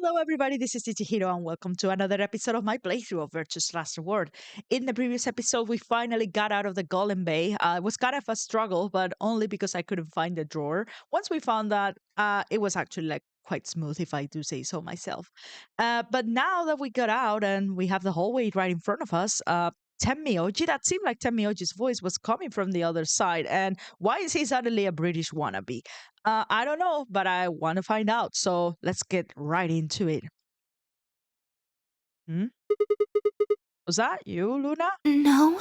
Hello everybody, this is Hiro and welcome to another episode of my playthrough of Virtue's Last Reward. In the previous episode, we finally got out of the Golem Bay. It was kind of a struggle, but only because I couldn't find the drawer. Once we found that, it was actually like quite smooth, if I do say so myself. But now that we got out and we have the hallway right in front of us, Tenmyoji, that seemed like Tenmyoji's voice was coming from the other side. And why is he suddenly a British wannabe? I don't know, but I want to find out. So let's get right into it. Was that you, Luna? No.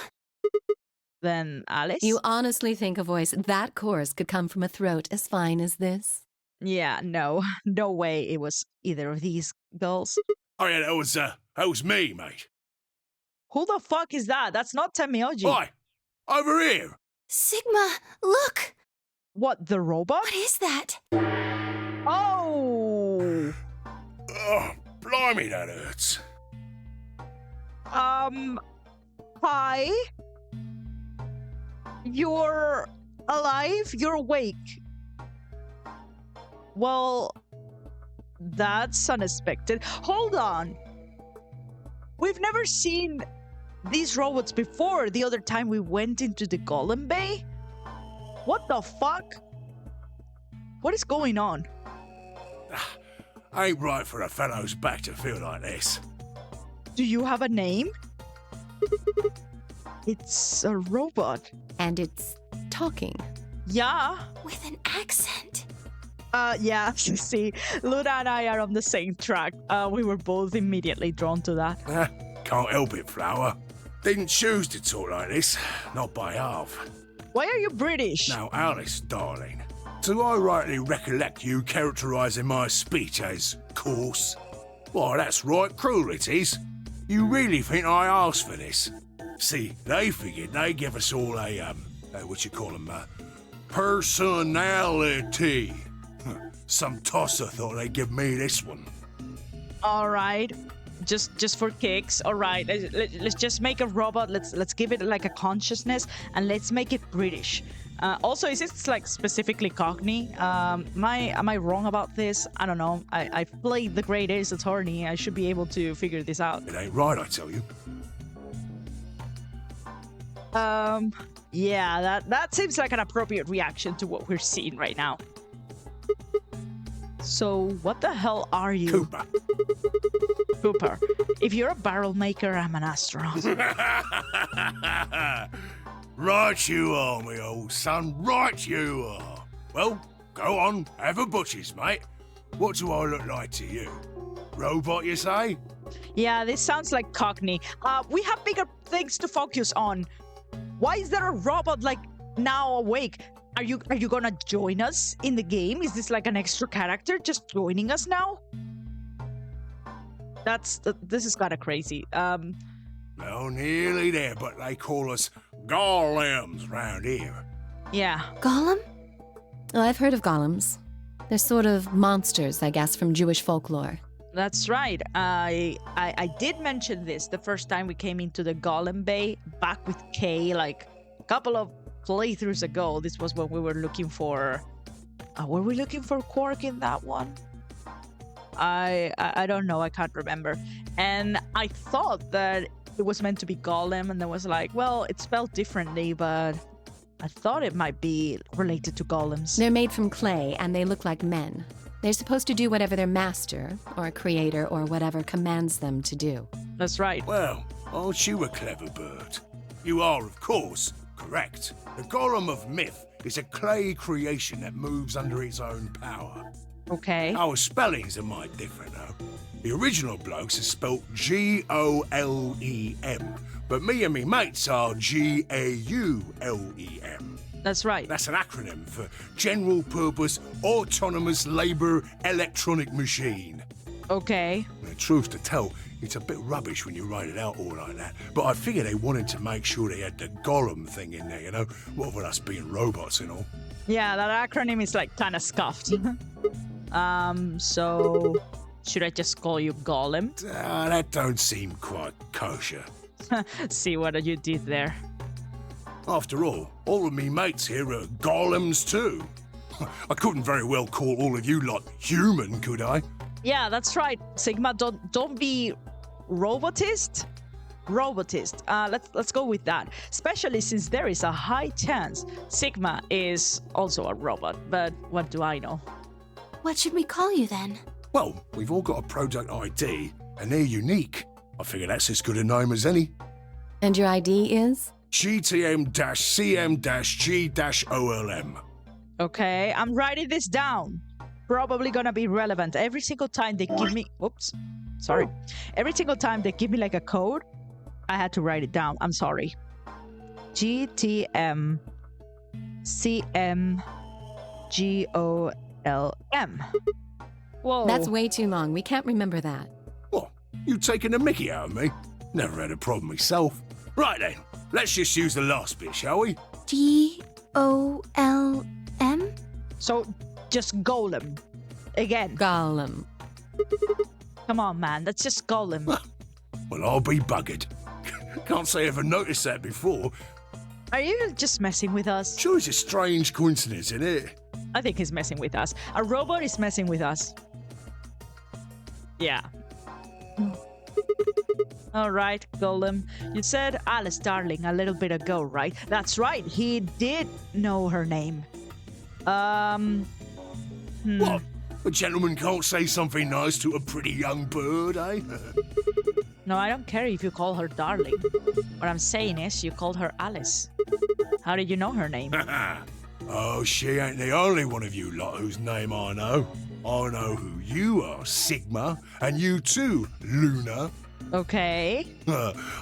Then Alice? You honestly think a voice that coarse could come from a throat as fine as this? Yeah, no. No way it was either of these girls. Oh yeah, that was me, mate. Who the fuck is that? That's not Tenmyoji. Oi, over here. Sigma, look! What, the robot? What is that? Oh! Oh, blimey, that hurts. Hi? You're alive? You're awake? Well, that's unexpected. Hold on. We've never seen these robots before. The other time we went into the Golem Bay? What the fuck? What is going on? Ain't right for a fellow's back to feel like this. Do you have a name? It's a robot. And it's talking. Yeah. With an accent. Yeah, see, Luna and I are on the same track. We were both immediately drawn to that. Can't help it, Flower. Didn't choose to talk like this, not by half. Why are you British? Now, Alice, darling, do I rightly recollect you characterising my speech as coarse? Why, that's right cruel it is. You really think I asked for this? See, they figured they'd give us all a, personality. Some tosser thought they'd give me this one. All right, just for kicks. All right, let's just make a robot. Let's give it like a consciousness and let's make it British. Also, is it like specifically Cockney? Am I wrong about this? I don't know. I've played The Great Ace Attorney. I should be able to figure this out. It ain't right, I tell you. Yeah, that seems like an appropriate reaction to what we're seeing right now. So, what the hell are you? Cooper. Cooper. If you're a barrel maker, I'm an astronaut. Right you are, me old son, right you are. Well, go on, have a butcher's, mate. What do I look like to you? Robot, you say? Yeah, this sounds like Cockney. We have bigger things to focus on. Why is there a robot, like, now awake? Are you gonna join us in the game? Is this like an extra character just joining us now? This is kind of crazy. Well, nearly there, but they call us golems round here. Yeah. Golem? Oh, I've heard of golems. They're sort of monsters, I guess, from Jewish folklore. That's right. I did mention this the first time we came into the Golem Bay back with Kay, like a couple of playthroughs ago. This was when we were looking for. Were we looking for Quark in that one? I don't know. I can't remember. And I thought that it was meant to be Golem, and then was like, well, it's spelled differently, but I thought it might be related to golems. They're made from clay, and they look like men. They're supposed to do whatever their master, or creator, or whatever commands them to do. That's right. Well, aren't you a clever bird? You are, of course, correct. The golem of myth is a clay creation that moves under its own power. Okay. Our spellings are might different, though. The original blokes are spelt G-O-L-E-M, but me and me mates are G-A-U-L-E-M. That's right. That's an acronym for General Purpose Autonomous Labour Electronic Machine. Okay. The truth to tell, it's a bit rubbish when you write it out all like that, but I figure they wanted to make sure they had the golem thing in there, you know, what with us being robots and all. Yeah, that acronym is like kind of scuffed. So should I just call you Golem? That don't seem quite kosher. See what you did there. After all of me mates here are golems too. I couldn't very well call all of you lot human, could I? Yeah, that's right. Sigma, don't be robotist. Robotist. Let's go with that. Especially since there is a high chance Sigma is also a robot. But what do I know? What should we call you then? Well, we've all got a product ID, and they're unique. I figure that's as good a name as any. And your ID is? GTM-CM-G-OLM. Okay, I'm writing this down. Probably gonna be relevant. Every single time they give me... Oops. Sorry. Every single time they give me like a code, I had to write it down. I'm sorry. GTM-CM-GOLM. Whoa. That's way too long. We can't remember that. What? You taking the mickey out of me? Never had a problem myself. Right then, let's just use the last bit, shall we? GOLM? So, just Golem. Again. Gollum. Come on, man. That's just Golem. Well, I'll be buggered. Can't say I ever noticed that before. Are you just messing with us? Sure, it's a strange coincidence, isn't it? I think he's messing with us. A robot is messing with us. Yeah. All right, Golem. You said Alice Darling a little bit ago, right? That's right. He did know her name. What? A gentleman can't say something nice to a pretty young bird, eh? No, I don't care if you call her Darling. What I'm saying is you called her Alice. How did you know her name? Oh, she ain't the only one of you lot whose name I know. I know who you are, Sigma, and you too, Luna. Okay.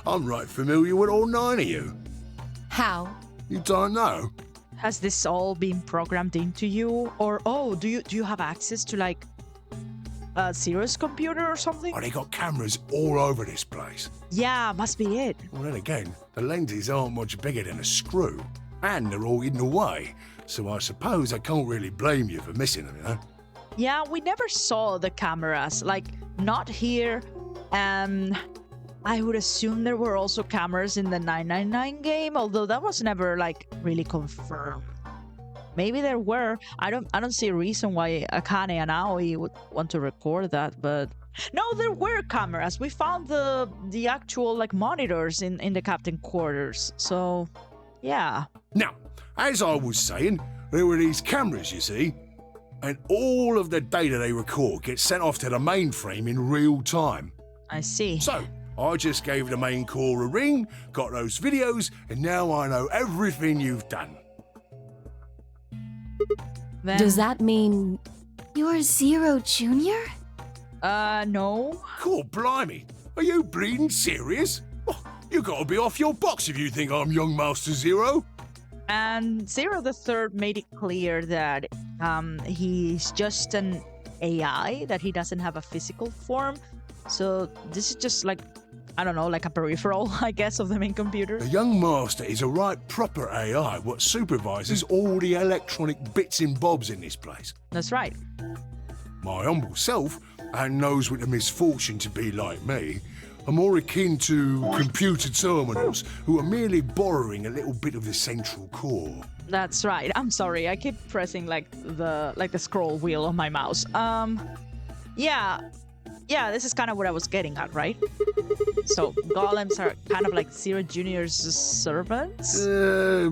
I'm right familiar with all 9 of you. How? You don't know? Has this all been programmed into you? Or, oh, do you have access to, like, a Zero's computer or something? Oh, they got cameras all over this place. Yeah, must be it. Well, then again, the lenses aren't much bigger than a screw. And they're all hidden away. So I suppose I can't really blame you for missing them, you know? Yeah, we never saw the cameras. Like, not here. And I would assume there were also cameras in the 999 game, although that was never, like, really confirmed. Maybe there were. I don't see a reason why Akane and Aoi would want to record that, but... No, there were cameras. We found the actual, like, monitors in the captain quarters. So, yeah. Now, as I was saying, there were these cameras, you see, and all of the data they record gets sent off to the mainframe in real time. I see. So, I just gave the main core a ring, got those videos, and now I know everything you've done. Then, Does that mean... You're Zero Junior? no. Cool, blimey. Are you bleeding serious? Oh, you gotta be off your box if you think I'm young Master Zero. And Zero the Third made it clear that he's just an AI, that he doesn't have a physical form. So this is just like, I don't know, like a peripheral, I guess, of the main computer. The young Master is a right proper AI what supervises all the electronic bits and bobs in this place. That's right. My humble self, and those with the misfortune to be like me, are more akin to computer terminals who are merely borrowing a little bit of the central core. That's right. I'm sorry. I keep pressing like the scroll wheel on my mouse. Yeah, this is kind of what I was getting at, right? So golems are kind of like Zero Junior's servants? No,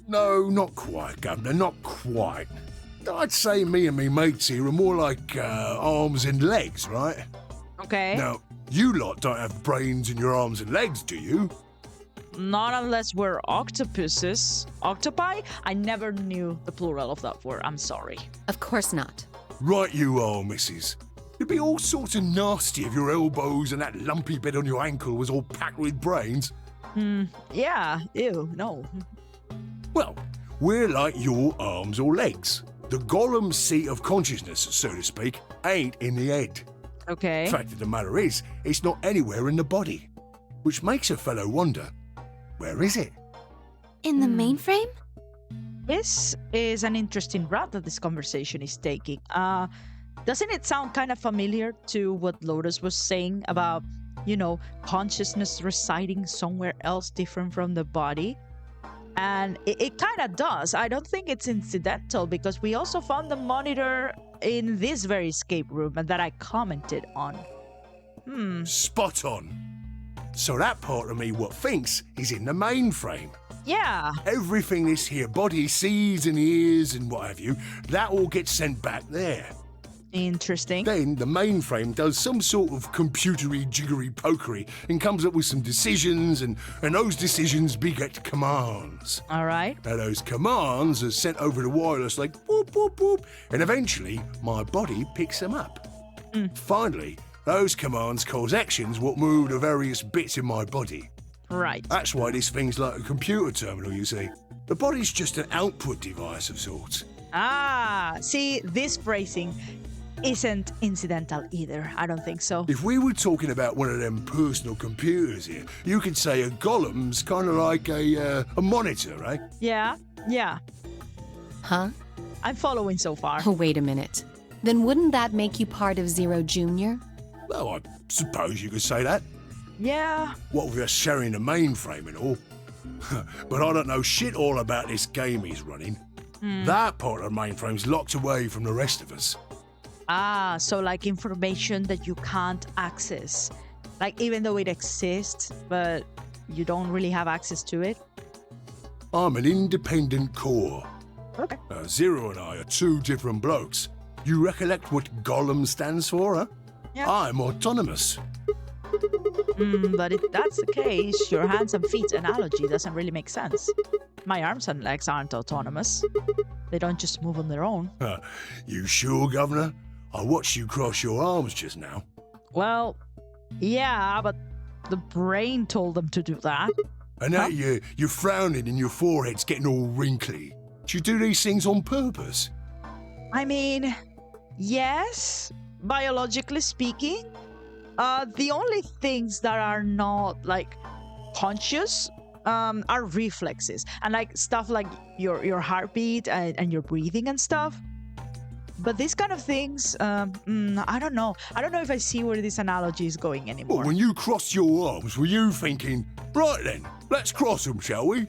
not quite, Governor, not quite. I'd say me and me mates here are more like arms and legs, right? Okay. Now, you lot don't have brains in your arms and legs, do you? Not unless we're octopuses. Octopi? I never knew the plural of that word. I'm sorry. Of course not. Right you are, missus. It'd be all sorts of nasty if your elbows and that lumpy bit on your ankle was all packed with brains. Yeah, ew, no. Well, we're like your arms or legs. The golem's seat of consciousness, so to speak, ain't in the head. Okay. Fact of the matter is, it's not anywhere in the body. Which makes a fellow wonder, where is it? In the mainframe? This is an interesting route that this conversation is taking. Doesn't it sound kind of familiar to what Lotus was saying about, you know, consciousness residing somewhere else different from the body? And it kind of does. I don't think it's incidental because we also found the monitor in this very escape room and that I commented on. Spot on. So that part of me what thinks is in the mainframe. Yeah. Everything this here body sees and hears and what have you, that all gets sent back there. Interesting. Then the mainframe does some sort of computery jiggery pokery and comes up with some decisions, and those decisions beget commands. All right. Now those commands are sent over the wireless like whoop whoop whoop, and eventually my body picks them up. Finally, those commands cause actions what move the various bits in my body. Right. That's why this thing's like a computer terminal, you see. The body's just an output device of sorts. Ah, see, this phrasing isn't incidental either. I don't think so. If we were talking about one of them personal computers here, you could say a golem's kind of like a monitor, right? Yeah. Huh? I'm following so far. Oh, wait a minute. Then wouldn't that make you part of Zero Junior? Well, I suppose you could say that. Yeah. What with us sharing the mainframe and all. But I don't know shit all about this game he's running. That part of the mainframe's locked away from the rest of us. Ah, so like information that you can't access. Like even though it exists, but you don't really have access to it. I'm an independent core. Okay. Zero and I are two different blokes. You recollect what Golem stands for, huh? Yeah. I'm autonomous. But if that's the case, your hands and feet analogy doesn't really make sense. My arms and legs aren't autonomous. They don't just move on their own. You sure, Governor? I watched you cross your arms just now. Well, yeah, but the brain told them to do that. And now you're frowning and your forehead's getting all wrinkly. Do you do these things on purpose? I mean, yes, biologically speaking. The only things that are not, like, conscious are reflexes. And, like, stuff like your heartbeat and your breathing and stuff. But these kind of things, I don't know. I don't know if I see where this analogy is going anymore. Well, when you crossed your arms, were you thinking, right then, let's cross them, shall we?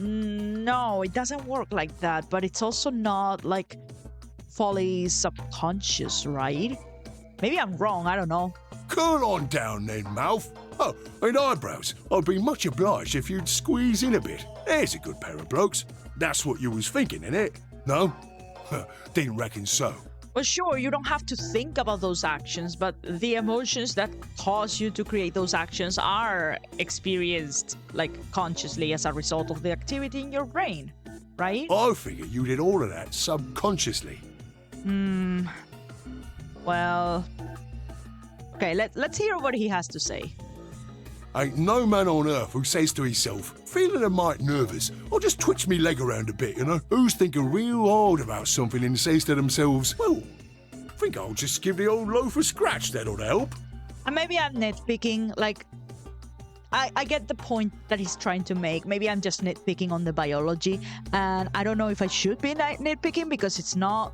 No, it doesn't work like that. But it's also not, like, fully subconscious, right? Maybe I'm wrong. I don't know. Cool on down then, mouth. Oh, and eyebrows. I'd be much obliged if you'd squeeze in a bit. There's a good pair of blokes. That's what you was thinking, innit? No? Didn't reckon so. Well, sure, you don't have to think about those actions, but the emotions that cause you to create those actions are experienced, like, consciously as a result of the activity in your brain, right? I figure you did all of that subconsciously. Well... Okay, let's hear what he has to say. Ain't no man on earth who says to himself, feeling a mite nervous, I'll just twitch me leg around a bit, you know? Who's thinking real hard about something and says to themselves, well, I think I'll just give the old loaf a scratch, that'll help. And maybe I'm nitpicking, like... I get the point that he's trying to make. Maybe I'm just nitpicking on the biology, and I don't know if I should be nitpicking because it's not,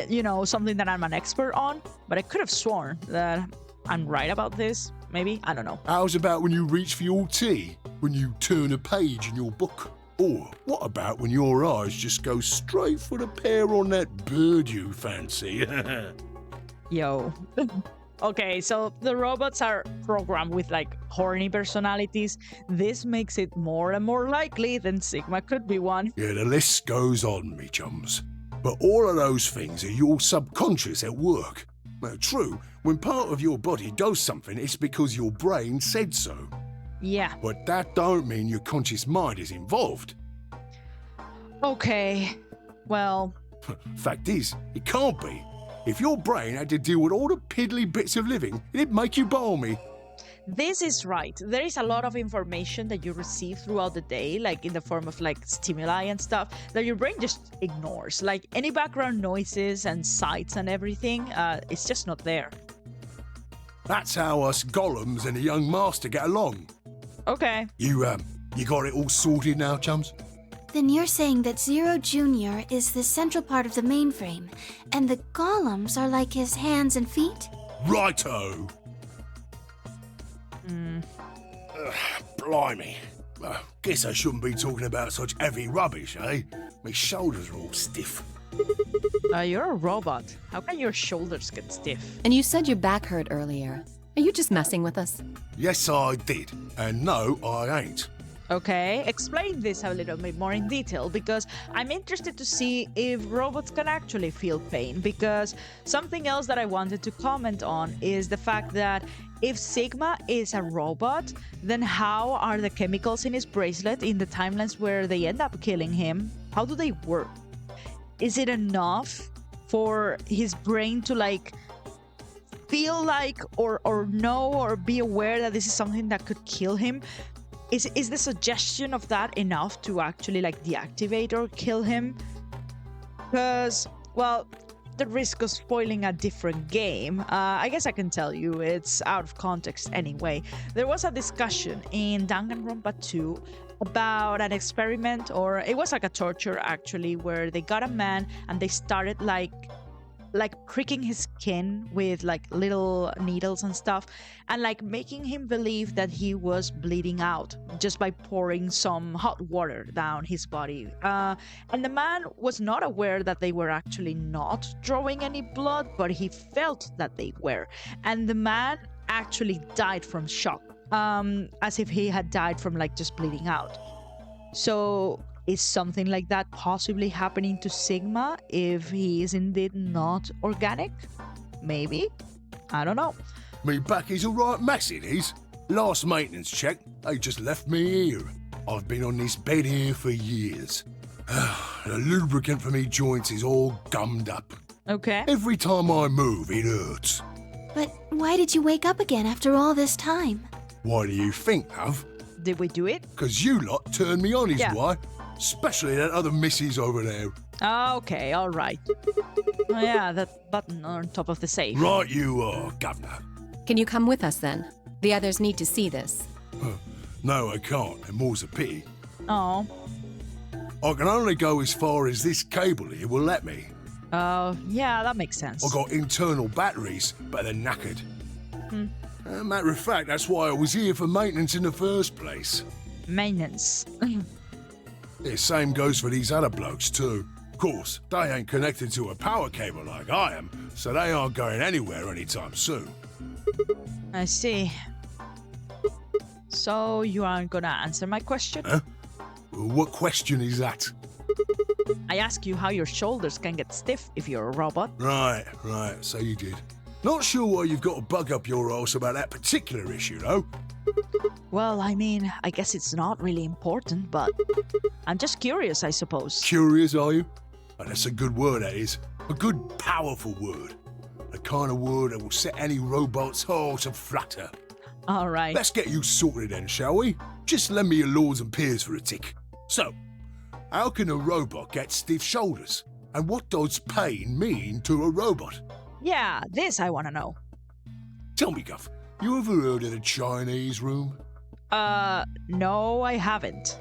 you know, something that I'm an expert on, but I could have sworn that I'm right about this. Maybe? I don't know. How's about when you reach for your tea? When you turn a page in your book? Or what about when your eyes just go straight for the pear on that bird you fancy? Yo. Okay, so the robots are programmed with, like, horny personalities. This makes it more and more likely that Sigma could be one. Yeah, the list goes on, me chums. But all of those things are your subconscious at work. Now, true, when part of your body does something, it's because your brain said so. Yeah. But that don't mean your conscious mind is involved. Okay. Well... Fact is, it can't be. If your brain had to deal with all the piddly bits of living, it'd make you balmy. This is right. There is a lot of information that you receive throughout the day, like in the form of, like, stimuli and stuff, that your brain just ignores. Like any background noises and sights and everything, it's just not there. That's how us golems and the young master get along. Okay. You got it all sorted now, chums? Then you're saying that Zero Junior is the central part of the mainframe, and the golems are like his hands and feet? Righto! Blimey. Guess I shouldn't be talking about such heavy rubbish, eh? My shoulders are all stiff. You're a robot. How can your shoulders get stiff? And you said your back hurt earlier. Are you just messing with us? Yes, I did. And no, I ain't. Okay, explain this a little bit more in detail, because I'm interested to see if robots can actually feel pain, because something else that I wanted to comment on is the fact that if Sigma is a robot, then how are the chemicals in his bracelet in the timelines where they end up killing him? How do they work? Is it enough for his brain to feel like or know or be aware that this is something that could kill him? Is the suggestion of that enough to actually deactivate or kill him? Because, well, the risk of spoiling a different game, I guess I can tell you, it's out of context anyway. There was a discussion in Danganronpa 2 about an experiment, or it was like a torture actually, where they got a man and they started like pricking his skin with little needles and stuff, and making him believe that he was bleeding out just by pouring some hot water down his body. And the man was not aware that they were actually not drawing any blood, but he felt that they were. And the man actually died from shock, as if he had died from just bleeding out. So is something like that possibly happening to Sigma if he is indeed not organic? Maybe. I don't know. Me back is alright mess it is. Last maintenance check, they just left me here. I've been on this bed here for years. The lubricant for me joints is all gummed up. Okay. Every time I move, it hurts. But why did you wake up again after all this time? Why do you think, love? Did we do it? 'Cause you lot turned me on is Yeah. why. Especially that other missus over there. Okay, all right. Oh, yeah, that button on top of the safe. Right you are, Governor. Can you come with us then? The others need to see this. No, I can't, and more's a pity. Oh. I can only go as far as this cable here will let me. Yeah, that makes sense. I got internal batteries, but they're knackered. Matter of fact, that's why I was here for maintenance in the first place. Maintenance. The same goes for these other blokes too. Of course, they ain't connected to a power cable like I am, so they aren't going anywhere anytime soon. I see. So you aren't gonna answer my question? Huh? What question is that? I ask you how your shoulders can get stiff if you're a robot. Right, so you did. Not sure why you've got to bug up your arse about that particular issue, though. Well, I mean, I guess it's not really important, but I'm just curious, I suppose. Curious, are you? Oh, that's a good word, that is. A good, powerful word. The kind of word that will set any robot's heart aflutter. All right. Let's get you sorted then, shall we? Just lend me your lords and peers for a tick. So, how can a robot get stiff shoulders? And what does pain mean to a robot? Yeah, this I want to know. Tell me, Guff, you ever heard of the Chinese room? No, I haven't.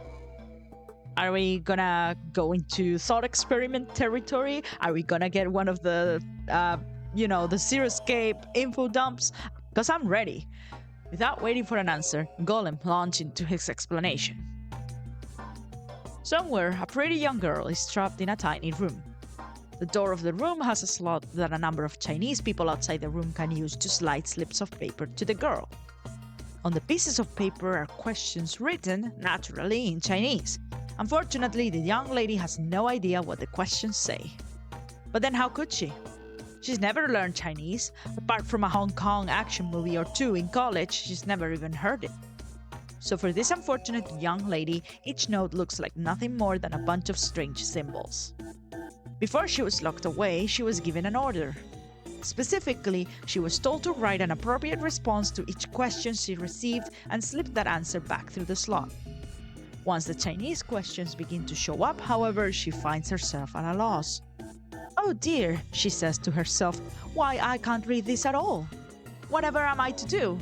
Are we gonna go into thought experiment territory? Are we gonna get one of the, the Zero Escape info dumps? Because I'm ready. Without waiting for an answer, Golem launched into his explanation. Somewhere, a pretty young girl is trapped in a tiny room. The door of the room has a slot that a number of Chinese people outside the room can use to slide slips of paper to the girl. On the pieces of paper are questions written, naturally, in Chinese. Unfortunately, the young lady has no idea what the questions say. But then how could she? She's never learned Chinese. Apart from a Hong Kong action movie or two in college, she's never even heard it. So for this unfortunate young lady, each note looks like nothing more than a bunch of strange symbols. Before she was locked away, she was given an order. Specifically, she was told to write an appropriate response to each question she received and slip that answer back through the slot. Once the Chinese questions begin to show up, however, she finds herself at a loss. Oh dear, she says to herself, why I can't read this at all? Whatever am I to do?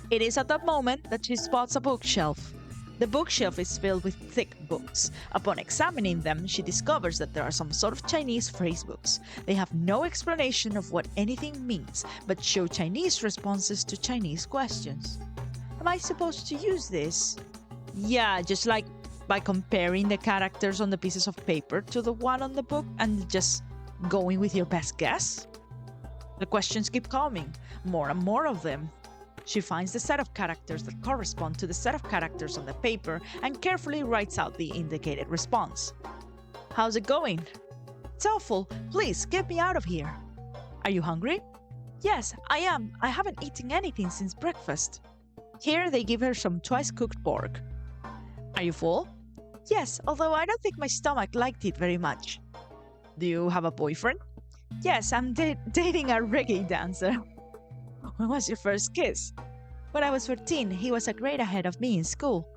It is at that moment that she spots a bookshelf. The bookshelf is filled with thick books. Upon examining them, she discovers that there are some sort of Chinese phrase books. They have no explanation of what anything means, but show Chinese responses to Chinese questions. Am I supposed to use this? Yeah, just like by comparing the characters on the pieces of paper to the one on the book and just going with your best guess. The questions keep coming, more and more of them. She finds the set of characters that correspond to the set of characters on the paper and carefully writes out the indicated response. How's it going? It's awful. Please, get me out of here. Are you hungry? Yes, I am. I haven't eaten anything since breakfast. Here they give her some twice-cooked pork. Are you full? Yes, although I don't think my stomach liked it very much. Do you have a boyfriend? Yes, I'm dating a reggae dancer. When was your first kiss? When I was 14, he was a grade ahead of me in school.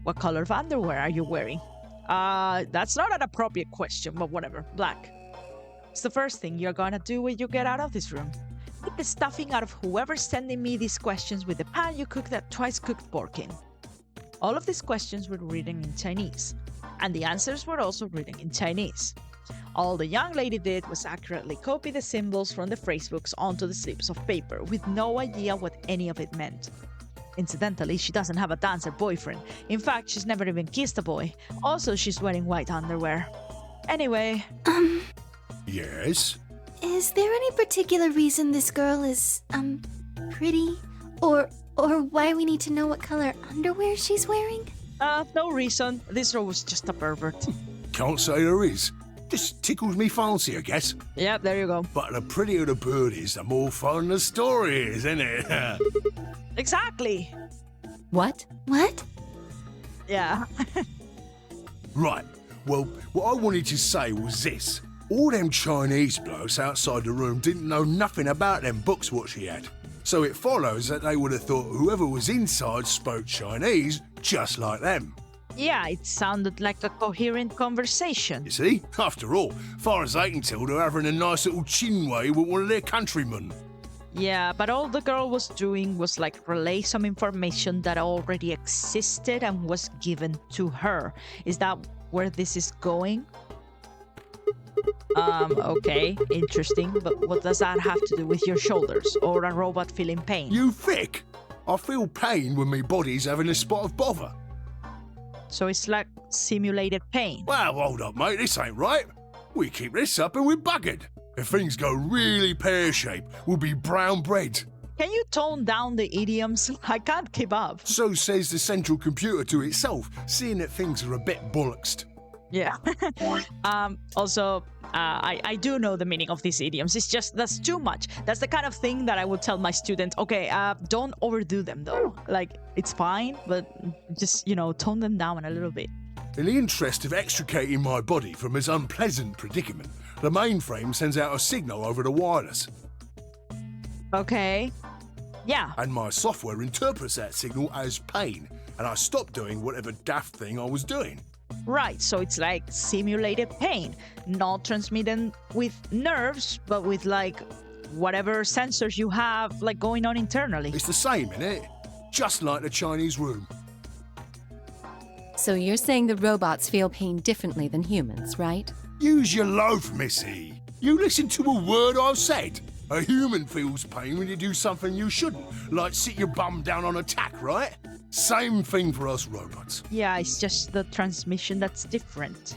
What color of underwear are you wearing? That's not an appropriate question, but whatever. Black. It's the first thing you're gonna do when you get out of this room. Take the stuffing out of whoever's sending me these questions with the pan you cooked that twice-cooked pork in. All of these questions were written in Chinese, and the answers were also written in Chinese. All the young lady did was accurately copy the symbols from the phrasebooks onto the slips of paper, with no idea what any of it meant. Incidentally, she doesn't have a dancer boyfriend. In fact, she's never even kissed a boy. Also, she's wearing white underwear. Anyway... Yes? Is there any particular reason this girl is, pretty? Or why we need to know what color underwear she's wearing? No reason. This girl was just a pervert. Can't say there is. Just tickles me fancy, I guess. Yep, there you go. But the prettier the bird is, the more fun the story is, isn't it? Exactly. What? What? Yeah. Right. Well, what I wanted to say was this. All them Chinese blokes outside the room didn't know nothing about them books what she had. So it follows that they would have thought whoever was inside spoke Chinese just like them. Yeah, it sounded like a coherent conversation. You see? After all, far as they can tell, they're having a nice little chinway with one of their countrymen. Yeah, but all the girl was doing was like relay some information that already existed and was given to her. Is that where this is going? Okay, interesting, but what does that have to do with your shoulders or a robot feeling pain? You thick? I feel pain when my body's having a spot of bother. So it's like simulated pain. Well, hold up, mate, this ain't right. We keep this up and we're buggered. If things go really pear-shaped, we'll be brown bread. Can you tone down the idioms? I can't keep up. So says the central computer to itself, seeing that things are a bit bollocksed. Yeah. Also, I do know the meaning of these idioms. It's just, that's too much. That's the kind of thing that I would tell my student, okay, don't overdo them though. Like, it's fine, but just, tone them down a little bit. In the interest of extricating my body from this unpleasant predicament, the mainframe sends out a signal over the wireless. Okay. Yeah. And my software interprets that signal as pain, and I stop doing whatever daft thing I was doing. Right, so it's like simulated pain, not transmitted with nerves, but with like whatever sensors you have like going on internally. It's the same, innit? Just like the Chinese room. So you're saying the robots feel pain differently than humans, right? Use your loaf, missy. You listen to a word I've said. A human feels pain when you do something you shouldn't, like sit your bum down on a tack, right? Same thing for us robots. Yeah, it's just the transmission that's different.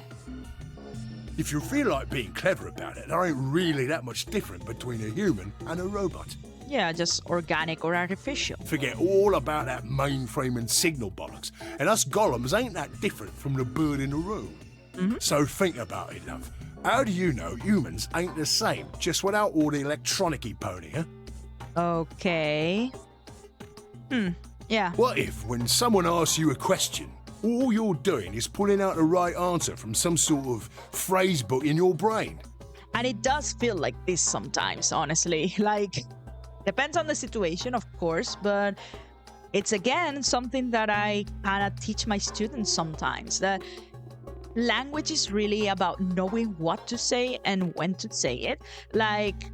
If you feel like being clever about it, there ain't really that much different between a human and a robot. Yeah, just organic or artificial. Forget all about that mainframe and signal bollocks, and us golems ain't that different from the bird in the room. Mm-hmm. So think about it, love. How do you know humans ain't the same, just without all the electronic-y pony, huh? Okay. Yeah. What if, when someone asks you a question, all you're doing is pulling out the right answer from some sort of phrase book in your brain? And it does feel like this sometimes, honestly. Like, depends on the situation, of course, but it's again something that I kind of teach my students sometimes, that language is really about knowing what to say and when to say it. Like,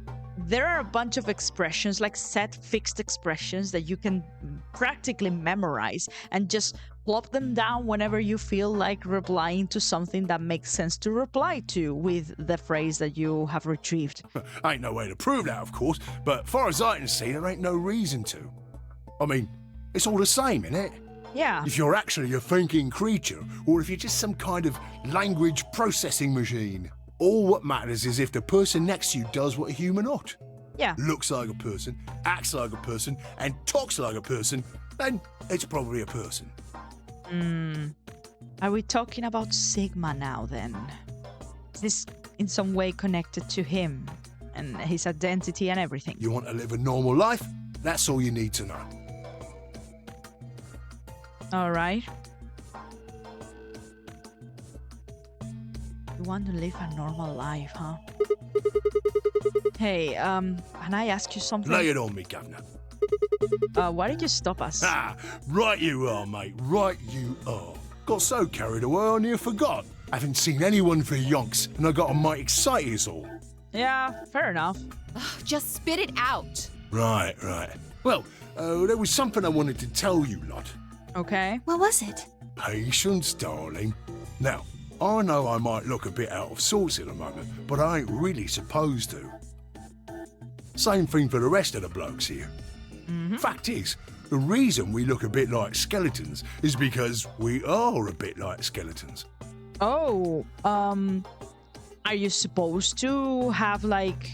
there are a bunch of expressions, like set fixed expressions that you can practically memorize and just plop them down whenever you feel like replying to something that makes sense to reply to with the phrase that you have retrieved. Ain't no way to prove that, of course, but far as I can see, there ain't no reason to. I mean, it's all the same, innit? Yeah. If you're actually a thinking creature, or if you're just some kind of language processing machine. All what matters is if the person next to you does what a human ought. Yeah. Looks like a person, acts like a person, and talks like a person, then it's probably a person. Are we talking about Sigma now then? Is this in some way connected to him and his identity and everything? You want to live a normal life? That's all you need to know. All right. You want to live a normal life, huh? Hey, can I ask you something? Lay it on me, Governor. Why did you stop us? Ah, right you are, mate. Right you are. Got so carried away I near forgot. Haven't seen anyone for yonks, and I got a mite excited is all. Yeah, fair enough. Just spit it out. Right. Well, there was something I wanted to tell you, lot. Okay. What was it? Patience, darling. Now, I know I might look a bit out of sorts at the moment, but I ain't really supposed to. Same thing for the rest of the blokes here. Fact is, the reason we look a bit like skeletons is because we are a bit like skeletons. Oh, are you supposed to have like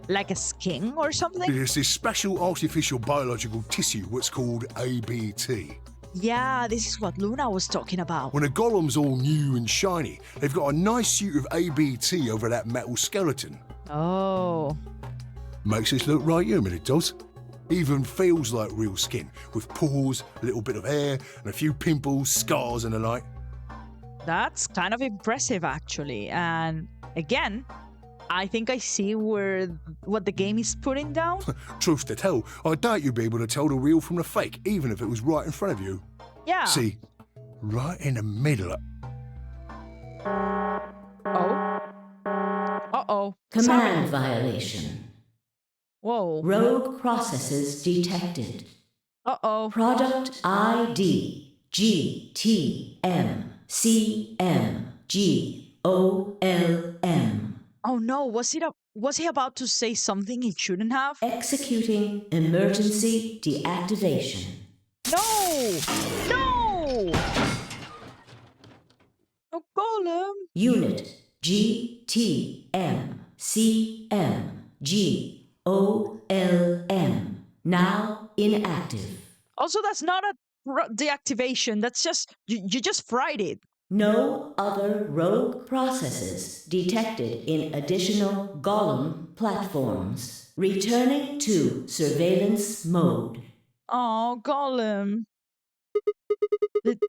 a skin or something? There's this special artificial biological tissue what's called ABT. Yeah, this is what Luna was talking about. When a golem's all new and shiny, they've got a nice suit of ABT over that metal skeleton. Oh. Makes us look right human, it does. Even feels like real skin, with pores, a little bit of hair, and a few pimples, scars and the like. That's kind of impressive, actually. And again, I think I see what the game is putting down. Truth to tell, I doubt you'd be able to tell the real from the fake, even if it was right in front of you. Yeah. See, right in the middle of... Oh. Uh-oh. Command violation. Whoa. Rogue processes detected. Uh-oh. Product ID GTMCMGOLM. Oh no, was he about to say something he shouldn't have? Executing emergency deactivation. No! No! Oh, Golem! Unit GTMCMGOLM. Now inactive. Also, that's not a deactivation. That's just you just fried it. No other rogue processes detected in additional Golem platforms. Returning to surveillance mode. Oh, Golem. Did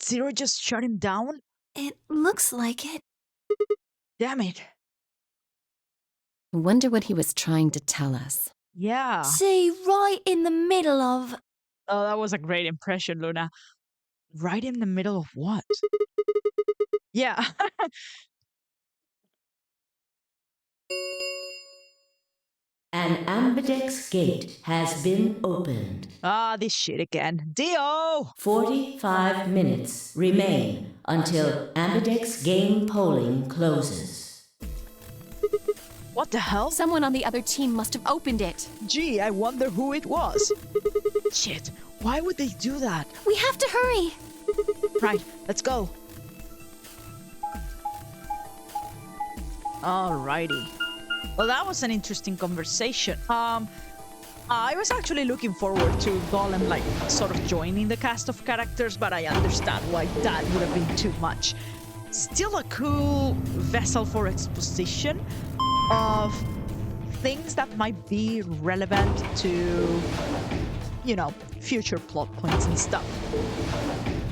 Zero just shut him down? It looks like it. Damn it. I wonder what he was trying to tell us. Yeah. See, right in the middle of... Oh, that was a great impression, Luna. Right in the middle of what? Yeah. An ambidex gate has been opened. Ah, this shit again. Dio! 45 minutes remain until ambidex game polling closes. What the hell? Someone on the other team must have opened it. Gee, I wonder who it was. Shit, why would they do that? We have to hurry. Right, let's go. Alrighty. Well, that was an interesting conversation. I was actually looking forward to Golem, like, sort of joining the cast of characters, but I understand why that would have been too much. Still a cool vessel for exposition of things that might be relevant to, you know, future plot points and stuff.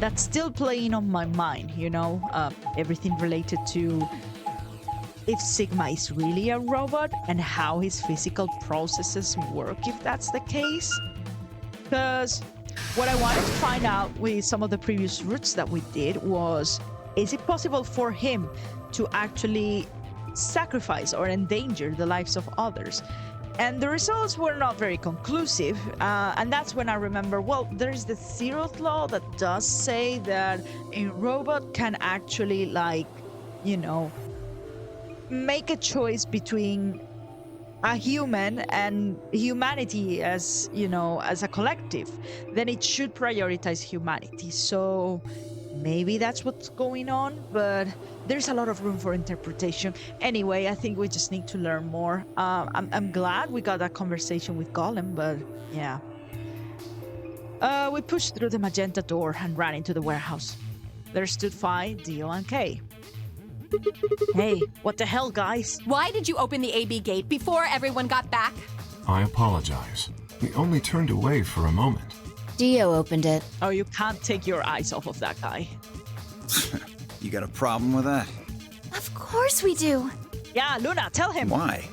That's still playing on my mind, you know, everything related to if Sigma is really a robot and how his physical processes work if that's the case. Because what I wanted to find out with some of the previous routes that we did was, is it possible for him to actually sacrifice or endanger the lives of others? And the results were not very conclusive, and that's when I remember, well, there's the zeroth law that does say that a robot can actually, like, you know, make a choice between a human and humanity as, as a collective, then it should prioritize humanity. So maybe that's what's going on, but there's a lot of room for interpretation. Anyway, I think we just need to learn more. I'm glad we got that conversation with Golem, but yeah. We pushed through the magenta door and ran into the warehouse. There stood Phi, Dio, and Kay. Hey, what the hell, guys? Why did you open the AB gate before everyone got back? I apologize. We only turned away for a moment. Dio opened it. Oh, you can't take your eyes off of that guy. You got a problem with that? Of course we do. Yeah, Luna, tell him. Why?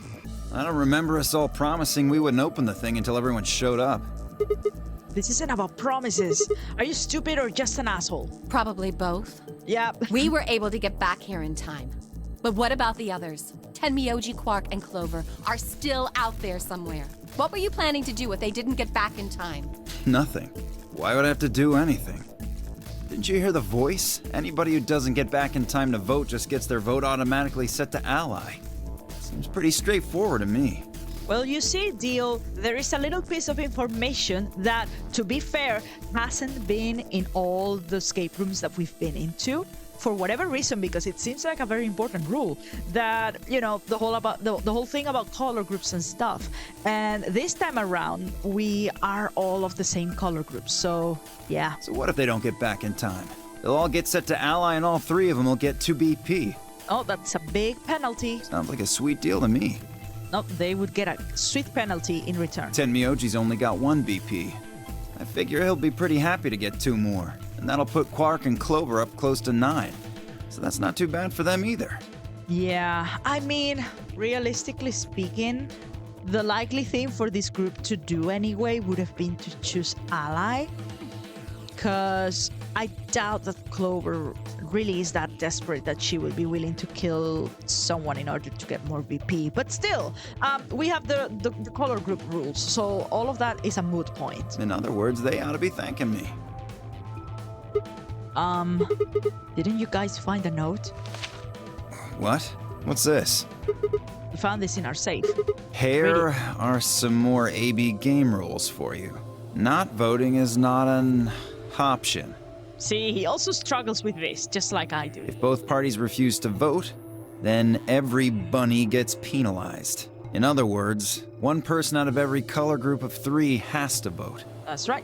I don't remember us all promising we wouldn't open the thing until everyone showed up. This isn't about promises. Are you stupid or just an asshole? Probably both. Yeah. We were able to get back here in time. But what about the others? Tenmyoji, Quark, and Clover are still out there somewhere. What were you planning to do if they didn't get back in time? Nothing. Why would I have to do anything? Didn't you hear the voice? Anybody who doesn't get back in time to vote just gets their vote automatically set to ally. Seems pretty straightforward to me. Well, you see, Dio, there is a little piece of information that, to be fair, hasn't been in all the escape rooms that we've been into. For whatever reason, because it seems like a very important rule that, the whole thing about color groups and stuff. And this time around, we are all of the same color groups. So, yeah. So what if they don't get back in time? They'll all get set to ally and all three of them will get 2 BP. Oh, that's a big penalty. Sounds like a sweet deal to me. No, they would get a sweet penalty in return. Tenmyoji's only got 1 BP. I figure he'll be pretty happy to get 2 more. And that'll put Quark and Clover up close to 9. So that's not too bad for them either. Yeah, I mean, realistically speaking, the likely thing for this group to do anyway would have been to choose ally. Because I doubt that Clover really is that desperate that she will be willing to kill someone in order to get more BP. But still, we have the color group rules, so all of that is a moot point. In other words, they ought to be thanking me. Didn't you guys find a note? What? What's this? We found this in our safe. Here are some more AB game rules for you. Not voting is not an option. See, he also struggles with this, just like I do. If both parties refuse to vote, then every bunny gets penalized. In other words, 1 person out of every color group of 3 has to vote. That's right.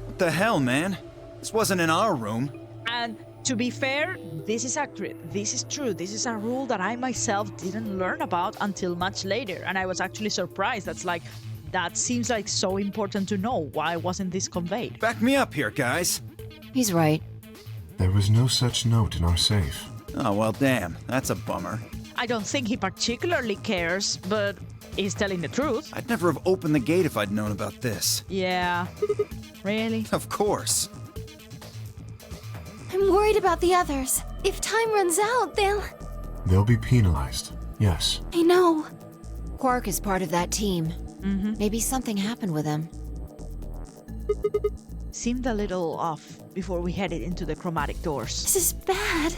What the hell, man? This wasn't in our room. And to be fair, this is accurate. This is true. This is a rule that I myself didn't learn about until much later. And I was actually surprised. That seems like so important to know. Why wasn't this conveyed? Back me up here, guys. He's right. There was no such note in our safe. Oh, well, damn. That's a bummer. I don't think he particularly cares, but he's telling the truth. I'd never have opened the gate if I'd known about this. Yeah. Really? Of course. I'm worried about the others. If time runs out, They'll be penalized, yes. I know. Quark is part of that team. Maybe something happened with him. Seemed a little off before we headed into the chromatic doors. This is bad.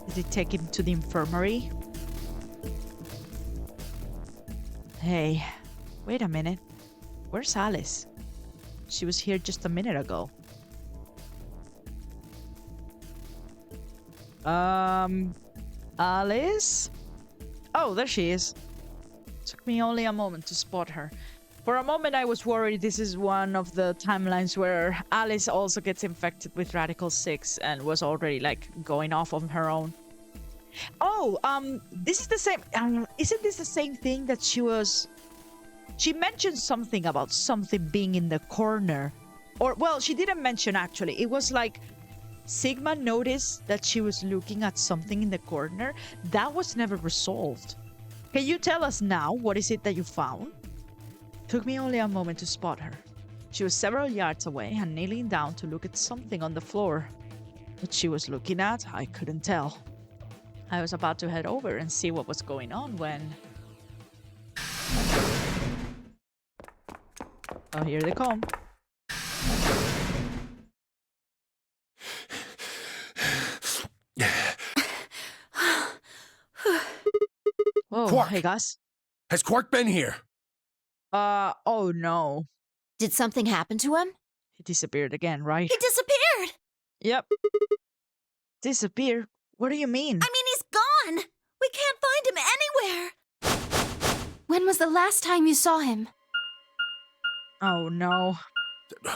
Did they take him to the infirmary? Hey, wait a minute. Where's Alice? She was here just a minute ago. Alice? Oh, there she is. Took me only a moment to spot her. For a moment, I was worried this is one of the timelines where Alice also gets infected with Radical 6 and was already, going off on her own. Oh, this is the same... isn't this the same thing that she was... She mentioned something about something being in the corner. Or, well, she didn't mention, actually. It was like... Sigma noticed that she was looking at something in the corner. That was never resolved. Can you tell us now what is it that you found? Took me only a moment to spot her. She was several yards away and kneeling down to look at something on the floor. What she was looking at, I couldn't tell. I was about to head over and see what was going on when... Oh, here they come. Whoa, Quark. hey guys. Has Quark been here? Oh no. Did something happen to him? He disappeared again, right? He disappeared! Yep. Disappeared? What do you mean? I mean, he's gone! We can't find him anywhere! When was the last time you saw him? Oh no.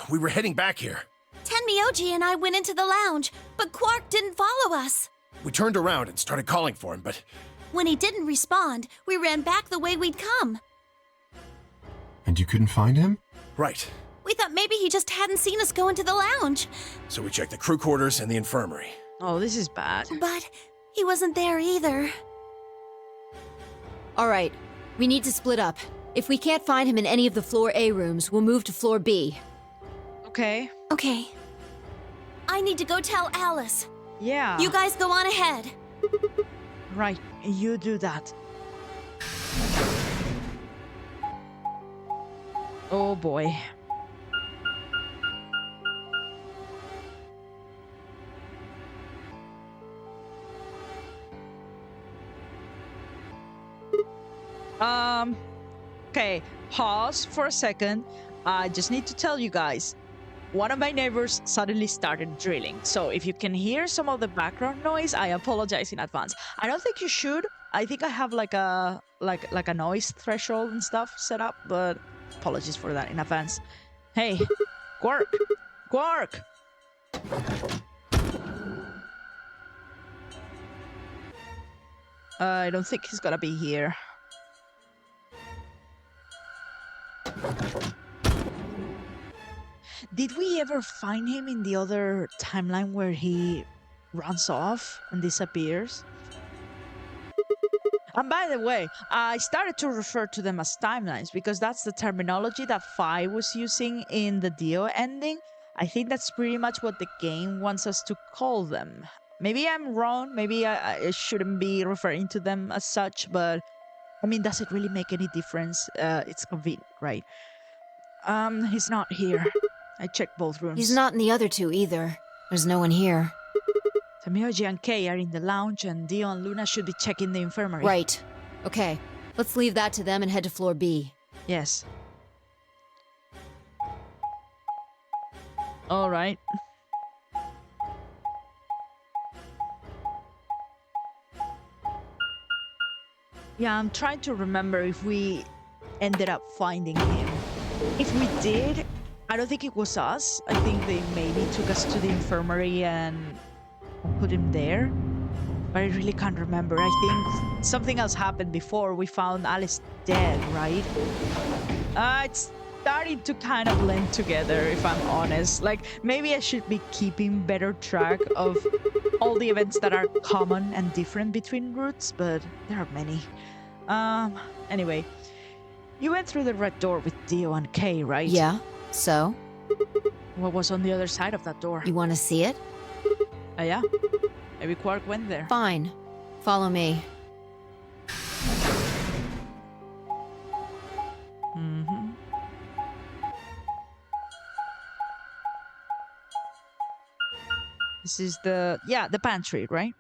We were heading back here. Tenmyoji and I went into the lounge, but Quark didn't follow us. We turned around and started calling for him, but When he didn't respond, we ran back the way we'd come. And you couldn't find him? right. We thought maybe he just hadn't seen us go into the lounge. So we checked the crew quarters and the infirmary. Oh, this is bad. But he wasn't there either. All right, we need to split up. If we can't find him in any of the floor A rooms, we'll move to floor B. Okay. Okay. I need to go tell Alice. Yeah. You guys go on ahead. Right. You do that. Oh boy. Okay, pause for a second. I just need to tell you guys, one of my neighbors suddenly started drilling. So if you can hear some of the background noise, I apologize in advance. I don't think you should. I think I have like a noise threshold and stuff set up, but apologies for that in advance. Hey, Quark! Quark! I don't think he's gonna be here. Did we ever find him in the other timeline where he runs off and disappears? And by the way, I started to refer to them as timelines because that's the terminology that Phi was using in the Dio ending. I think that's pretty much what the game wants us to call them. Maybe I'm wrong, maybe I shouldn't be referring to them as such, but I mean, does it really make any difference? It's convenient, right? He's not here. I checked both rooms. He's not in the other two either. There's no one here. Tenmyoji and Kei are in the lounge, and Dio and Luna should be checking the infirmary. Right. Okay, let's leave that to them and head to floor B. Yes. All right. Yeah, I'm trying to remember if we ended up finding him. If we did, I don't think it was us. I think they maybe took us to the infirmary and put him there. But I really can't remember. I think something else happened before we found Alice dead, right? It's starting to kind of blend together, if I'm honest. Like, maybe I should be keeping better track of all the events that are common and different between routes, but there are many. Anyway, you went through the red door with Dio and Kei, right? Yeah, so? What was on the other side of that door? You want to see it? Yeah. Maybe Quark went there. Fine. Follow me. Mm-hmm. This is the pantry, right?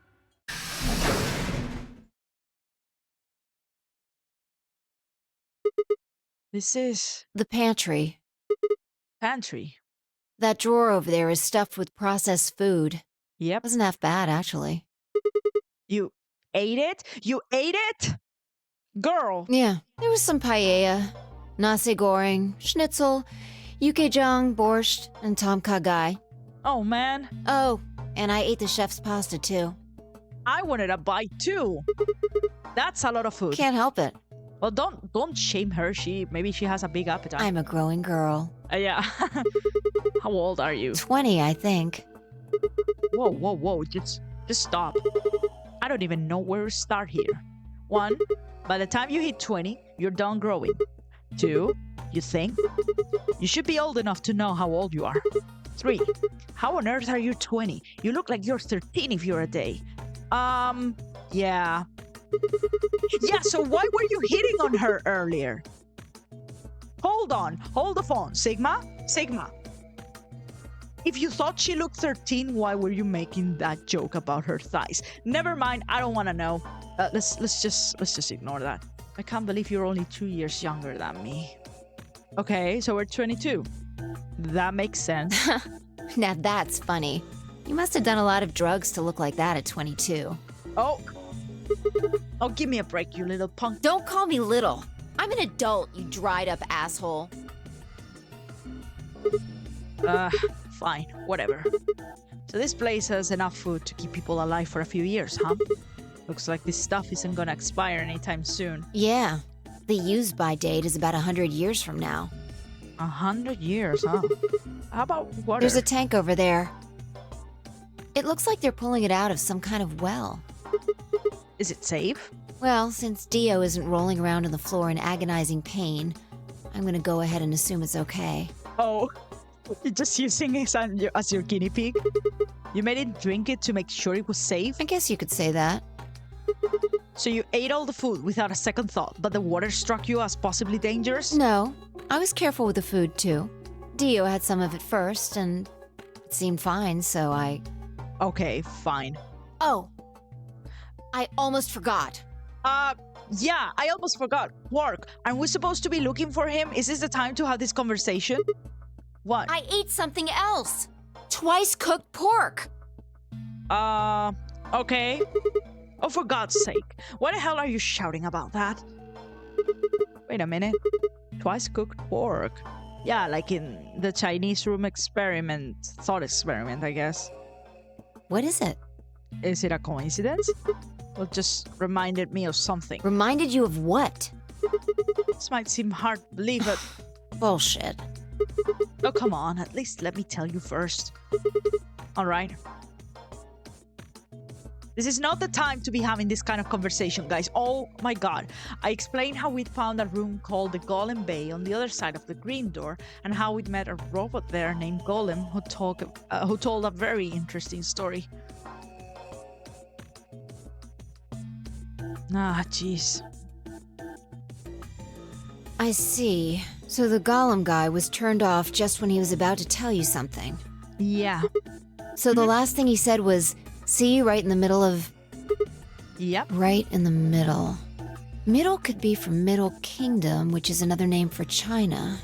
This is The pantry. pantry. That drawer over there is stuffed with processed food. Yep. Wasn't half bad, actually. You ate it? You ate it? Girl. Yeah, there was some paella, nasi goreng, schnitzel, yukejang, borscht, and tom kha gai. Oh man. Oh, and I ate the chef's pasta too. I wanted a bite too. That's a lot of food. Can't help it. Well, don't shame her. Maybe she has a big appetite. I'm a growing girl. Yeah. How old are you? 20, I think. Whoa. Just stop. I don't even know where to start here. 1, by the time you hit 20, you're done growing. 2, you think? You should be old enough to know how old you are. 3, how on earth are you 20? You look like you're 13 if you're a day. Yeah. Yeah, so why were you hitting on her earlier? Hold on. Hold the phone. Sigma? If you thought she looked 13, why were you making that joke about her thighs? Never mind, I don't want to know. Let's just ignore that. I can't believe you're only 2 years younger than me. Okay, so we're 22. That makes sense. Now that's funny. You must have done a lot of drugs to look like that at 22. Oh. Oh, give me a break, you little punk. Don't call me little. I'm an adult, you dried up asshole. Fine, whatever. So this place has enough food to keep people alive for a few years, huh? Looks like this stuff isn't gonna expire anytime soon. Yeah. The use-by date is about 100 years from now. 100 years, huh? How about water? There's a tank over there. It looks like they're pulling it out of some kind of well. Is it safe? Well, since Dio isn't rolling around on the floor in agonizing pain, I'm gonna go ahead and assume it's okay. Oh, you're just using it as your guinea pig? You made it drink it to make sure it was safe? I guess you could say that. So you ate all the food without a second thought, but the water struck you as possibly dangerous? No, I was careful with the food too. Dio had some of it first, and it seemed fine, so I... Okay, fine. Oh, I almost forgot. Yeah, I almost forgot. Quark, aren't we supposed to be looking for him? Is this the time to have this conversation? What? I ate something else. Twice cooked pork. Okay. Oh, for God's sake. Why the hell are you shouting about that? Wait a minute. Twice cooked pork. Yeah, like in the Chinese room experiment, thought experiment, I guess. What is it? Is it a coincidence? Well, just reminded me of something. Reminded you of what? This might seem hard to believe, but... Bullshit. Oh, come on. At least let me tell you first. All right. This is not the time to be having this kind of conversation, guys. Oh my God. I explained how we'd found a room called the Golem Bay on the other side of the green door, and how we'd met a robot there named Golem who told a very interesting story. Ah, jeez. I see. So the golem guy was turned off just when he was about to tell you something. Yeah. So the last thing he said was, see you right in the middle of... Yep. Right in the middle. Middle could be from Middle Kingdom, which is another name for China.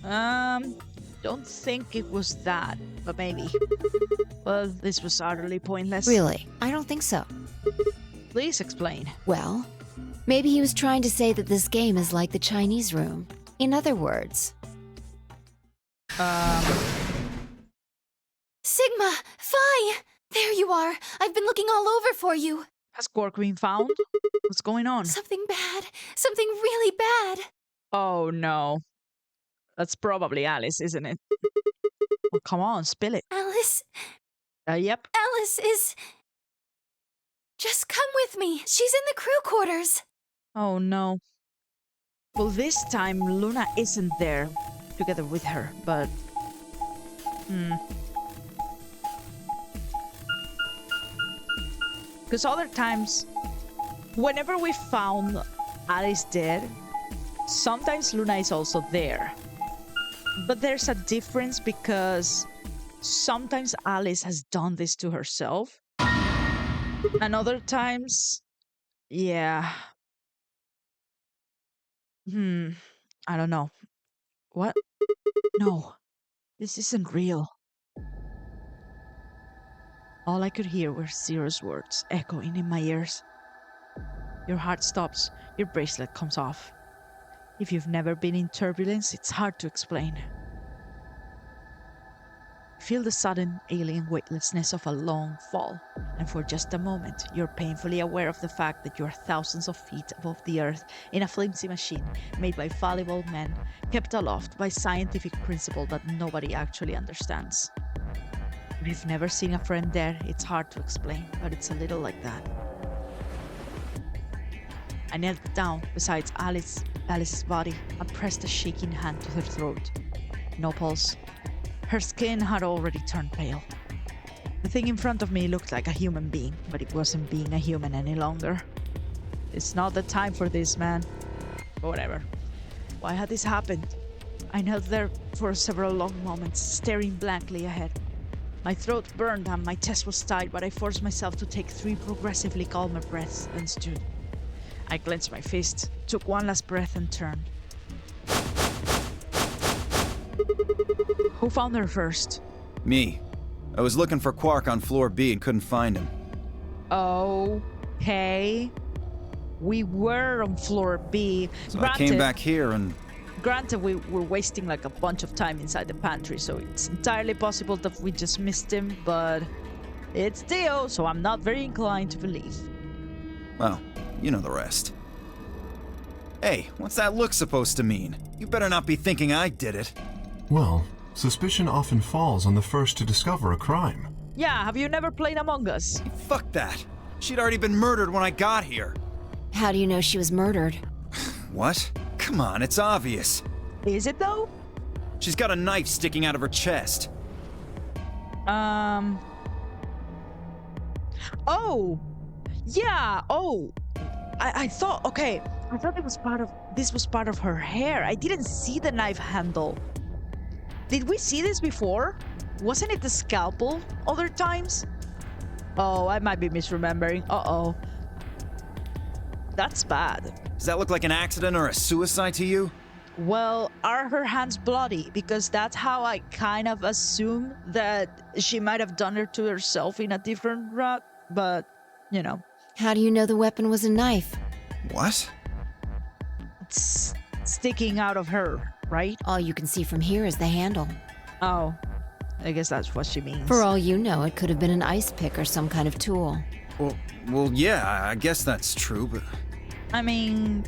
Don't think it was that, but maybe. Well, this was utterly pointless. Really? I don't think so. Please explain. Well, maybe he was trying to say that this game is like the Chinese room. In other words... Sigma! Phi! There you are! I've been looking all over for you! Has Quark been found? What's going on? Something bad! Something really bad! Oh no. That's probably Alice, isn't it? Well, come on, spill it. Alice? Yep. Alice is... Just come with me. She's in the crew quarters. Oh no. Well, this time Luna isn't there together with her, but... Because other times, whenever we found Alice dead, sometimes Luna is also there. But there's a difference because sometimes Alice has done this to herself. And other times, yeah. I don't know. What? No, this isn't real. All I could hear were Zero's words echoing in my ears. Your heart stops, your bracelet comes off. If you've never been in turbulence, it's hard to explain. Feel the sudden alien weightlessness of a long fall, and for just a moment, you're painfully aware of the fact that you're thousands of feet above the earth in a flimsy machine made by fallible men, kept aloft by scientific principle that nobody actually understands. If you've never seen a friend there, it's hard to explain, but it's a little like that. I knelt down beside Alice's body and pressed a shaking hand to her throat. No pulse. Her skin had already turned pale. The thing in front of me looked like a human being, but it wasn't being a human any longer. It's not the time for this, man. But whatever. Why had this happened? I knelt there for several long moments, staring blankly ahead. My throat burned and my chest was tight, but I forced myself to take 3 progressively calmer breaths and stood. I clenched my fist, took one last breath, and turned. Who found her first? Me. I was looking for Quark on floor B and couldn't find him. Okay. We were on floor B. So I came back here and... Granted, we were wasting like a bunch of time inside the pantry, so it's entirely possible that we just missed him, but it's Dio, so I'm not very inclined to believe. Well, you know the rest. Hey, what's that look supposed to mean? You better not be thinking I did it. Well, suspicion often falls on the first to discover a crime. Yeah, have you never played Among Us? Fuck that. She'd already been murdered when I got here. How do you know she was murdered? What? Come on, it's obvious. Is it though? She's got a knife sticking out of her chest. Oh! Yeah, oh! I thought, okay, I thought this was part of her hair. I didn't see the knife handle. Did we see this before? Wasn't it the scalpel other times? Oh, I might be misremembering. Uh-oh. That's bad. Does that look like an accident or a suicide to you? Well, are her hands bloody? Because that's how I kind of assume that she might have done it to herself in a different route, but, you know. How do you know the weapon was a knife? What? It's sticking out of her, right? All you can see from here is the handle. Oh, I guess that's what she means. For all you know, it could have been an ice pick or some kind of tool. Well, yeah, I guess that's true, but... I mean,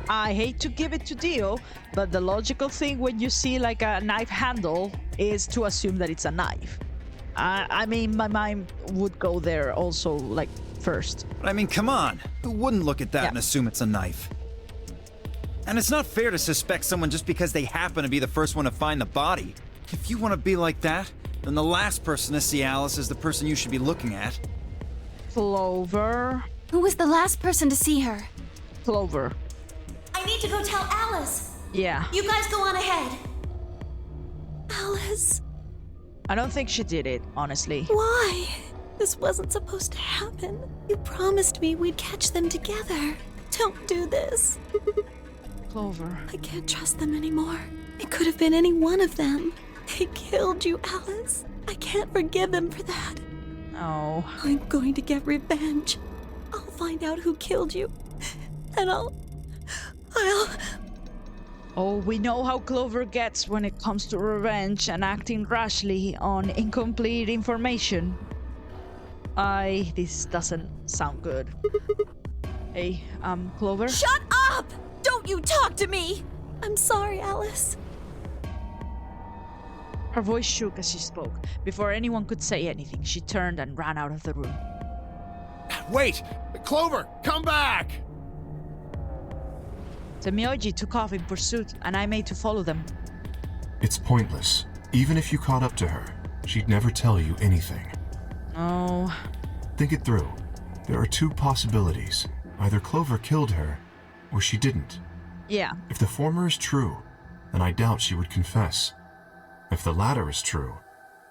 I hate to give it to Dio, but the logical thing when you see like a knife handle is to assume that it's a knife. I mean, my mind would go there also, like, first. But I mean, come on. Who wouldn't look at that and assume it's a knife? And it's not fair to suspect someone just because they happen to be the first one to find the body. If you want to be like that, then the last person to see Alice is the person you should be looking at. Clover. Who was the last person to see her? Clover. I need to go tell Alice. Yeah. You guys go on ahead. Alice. I don't think she did it, honestly. Why? This wasn't supposed to happen. You promised me we'd catch them together. Don't do this. Clover. I can't trust them anymore. It could have been any one of them. They killed you, Alice. I can't forgive them for that. Oh. I'm going to get revenge. I'll find out who killed you. And I'll... Oh, we know how Clover gets when it comes to revenge and acting rashly on incomplete information. This doesn't sound good. Hey, Clover? Shut up! Don't you talk to me! I'm sorry, Alice. Her voice shook as she spoke. Before anyone could say anything, she turned and ran out of the room. Wait! Clover, come back! The Myoji took off in pursuit, and I made to follow them. It's pointless. Even if you caught up to her, she'd never tell you anything. Oh. Think it through. There are two possibilities. Either Clover killed her, or she didn't. Yeah. If the former is true, then I doubt she would confess. If the latter is true,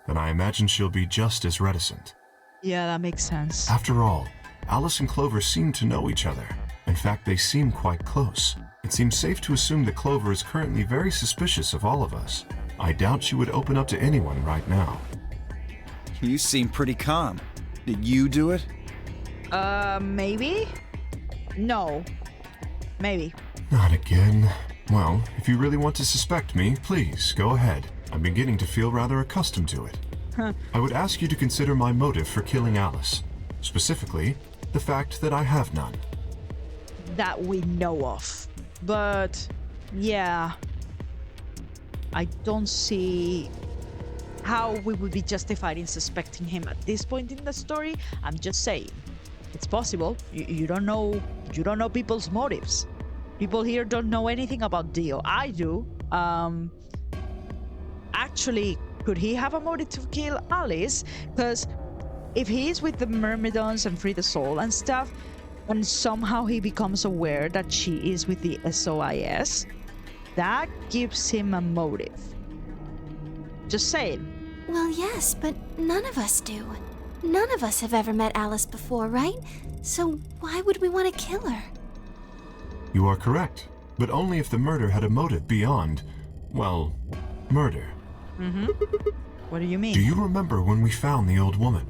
then I imagine she'll be just as reticent. Yeah, that makes sense. After all, Alice and Clover seem to know each other. In fact, they seem quite close. It seems safe to assume that Clover is currently very suspicious of all of us. I doubt she would open up to anyone right now. You seem pretty calm. Did you do it? Maybe? No. Maybe. Not again. Well, if you really want to suspect me, please, go ahead. I'm beginning to feel rather accustomed to it. I would ask you to consider my motive for killing Alice. Specifically, the fact that I have none. That we know of. But, yeah. I don't see how we would be justified in suspecting him at this point in the story. I'm just saying. It's possible. You don't know people's motives. People here don't know anything about Dio. I do. Actually, could he have a motive to kill Alice? Because if he is with the Myrmidons and Free the Soul and stuff, and somehow he becomes aware that she is with the SOIS, that gives him a motive. Just saying. Well, yes, but none of us do. None of us have ever met Alice before, right? So why would we want to kill her? You are correct, but only if the murder had a motive beyond, well, murder. What do you mean? Do you remember when we found the old woman?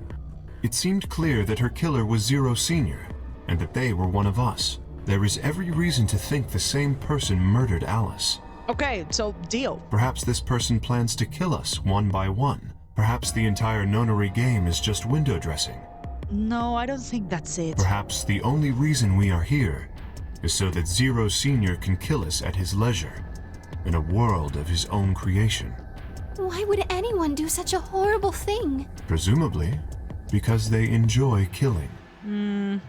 It seemed clear that her killer was Zero Senior, and that they were one of us. There is every reason to think the same person murdered Alice. Okay, so deal. Perhaps this person plans to kill us one by one. Perhaps the entire Nonary game is just window dressing. No, I don't think that's it. Perhaps the only reason we are here is so that Zero Senior can kill us at his leisure, in a world of his own creation. Why would anyone do such a horrible thing? Presumably, because they enjoy killing.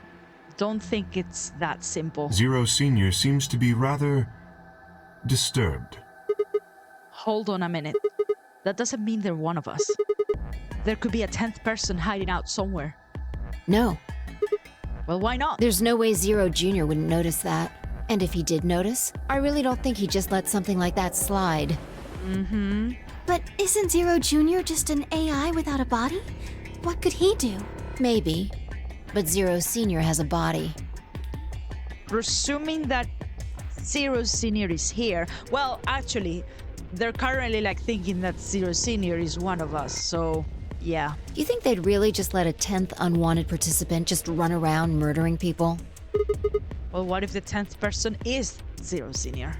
Don't think it's that simple. Zero Senior seems to be rather disturbed. Hold on a minute. That doesn't mean they're one of us. There could be a 10th person hiding out somewhere. No, Well, why not? there's no way Zero Jr. wouldn't notice that. And if he did notice, I really don't think he'd just let something like that slide. But isn't Zero Jr. just an AI without a body? What could he do? Maybe. But Zero Sr. has a body. Presuming that Zero Senior is here, well, actually, they're currently thinking that Zero Senior is one of us, so yeah. Do you think they'd really just let a 10th unwanted participant just run around murdering people? Well, what if the 10th person is Zero Senior?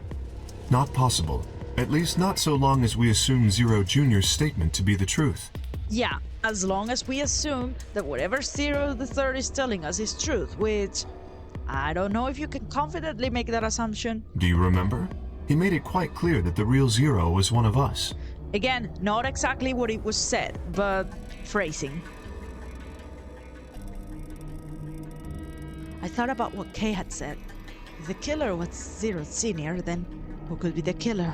Not possible. At least not so long as we assume Zero Jr.'s statement to be the truth. Yeah, as long as we assume that whatever Zero the Third is telling us is truth, which I don't know if you can confidently make that assumption. Do you remember? He made it quite clear that the real Zero was one of us. Again, not exactly what it was said, but phrasing. I thought about what Kay had said. If the killer was Zero Senior, then who could be the killer?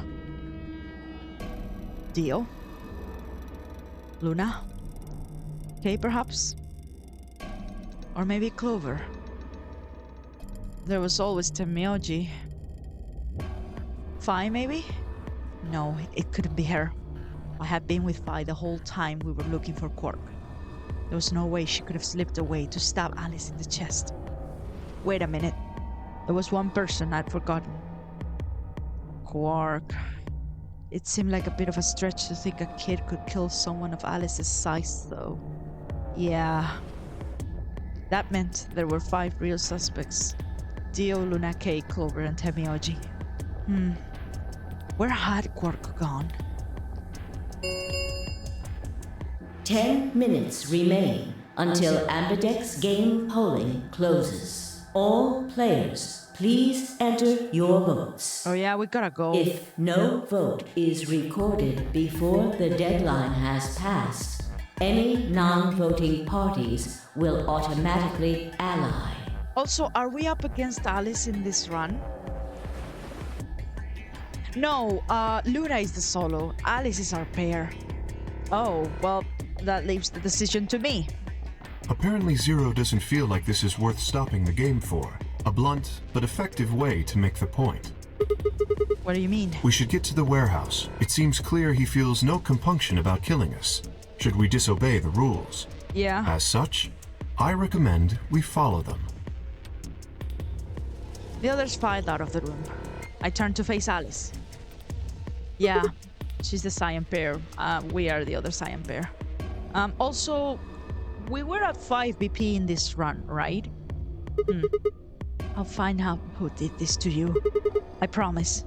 Dio? Luna? Kay, perhaps? Or maybe Clover? There was always Temioji. Fi, maybe? No, it couldn't be her. I had been with Fi the whole time we were looking for Quark. There was no way she could have slipped away to stab Alice in the chest. Wait a minute. There was one person I'd forgotten. Quark. It seemed like a bit of a stretch to think a kid could kill someone of Alice's size, though. Yeah. That meant there were 5 real suspects. Dio, Luna, Kay, Clover, and Temioji. Where had Quark gone? 10 minutes remain until Ambidex game polling closes. All players, please enter your votes. Oh yeah, we gotta go. If no vote is recorded before the deadline has passed, any non-voting parties will automatically ally. Also, are we up against Alice in this run? No, Luna is the solo. Alice is our pair. Oh, well, that leaves the decision to me. Apparently Zero doesn't feel like this is worth stopping the game for. A blunt but effective way to make the point. What do you mean? We should get to the warehouse. It seems clear he feels no compunction about killing us, should we disobey the rules. Yeah. As such, I recommend we follow them. The others filed out of the room. I turned to face Alice. Yeah, she's the Cyan pair. We are the other Cyan pair. Also, we were at 5 BP in this run, right? I'll find out who did this to you. I promise.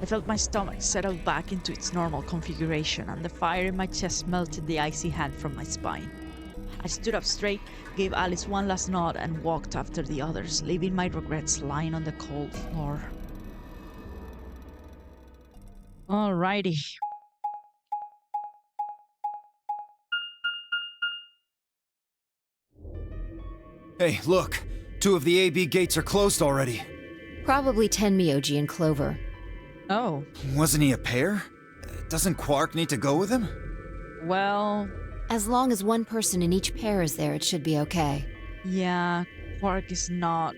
I felt my stomach settle back into its normal configuration, and the fire in my chest melted the icy hand from my spine. I stood up straight, gave Alice one last nod, and walked after the others, leaving my regrets lying on the cold floor. Alrighty. Hey, look! 2 of the AB gates are closed already. Probably Tenmyoji and Clover. Oh, Wasn't he a pair? Doesn't Quark need to go with him? well, As long as one person in each pair is there, it should be okay. yeah, Quark is not,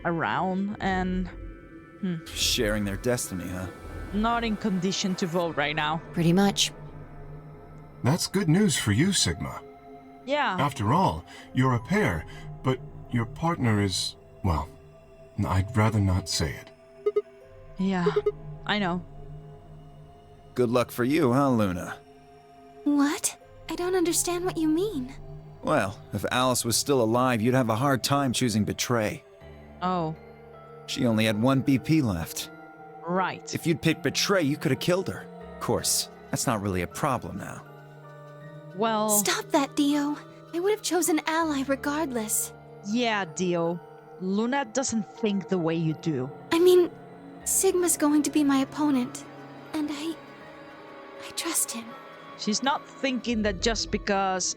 around, and Sharing their destiny, huh? not in condition to vote right now. Pretty much. That's good news for you, Sigma. Yeah. After all, you're a pair, but your partner is, well, I'd rather not say it. Yeah, I know. Good luck for you, huh, Luna? What? I don't understand what you mean. Well, if Alice was still alive, you'd have a hard time choosing Betray. Oh, She only had 1 BP left. right. If you'd picked Betray, you could have killed her. Of course, that's not really a problem now. Well, Stop that, Dio. I would have chosen Ally regardless. yeah, Dio. Luna doesn't think the way you do. I mean, Sigma's going to be my opponent, and I trust him. She's not thinking that just because,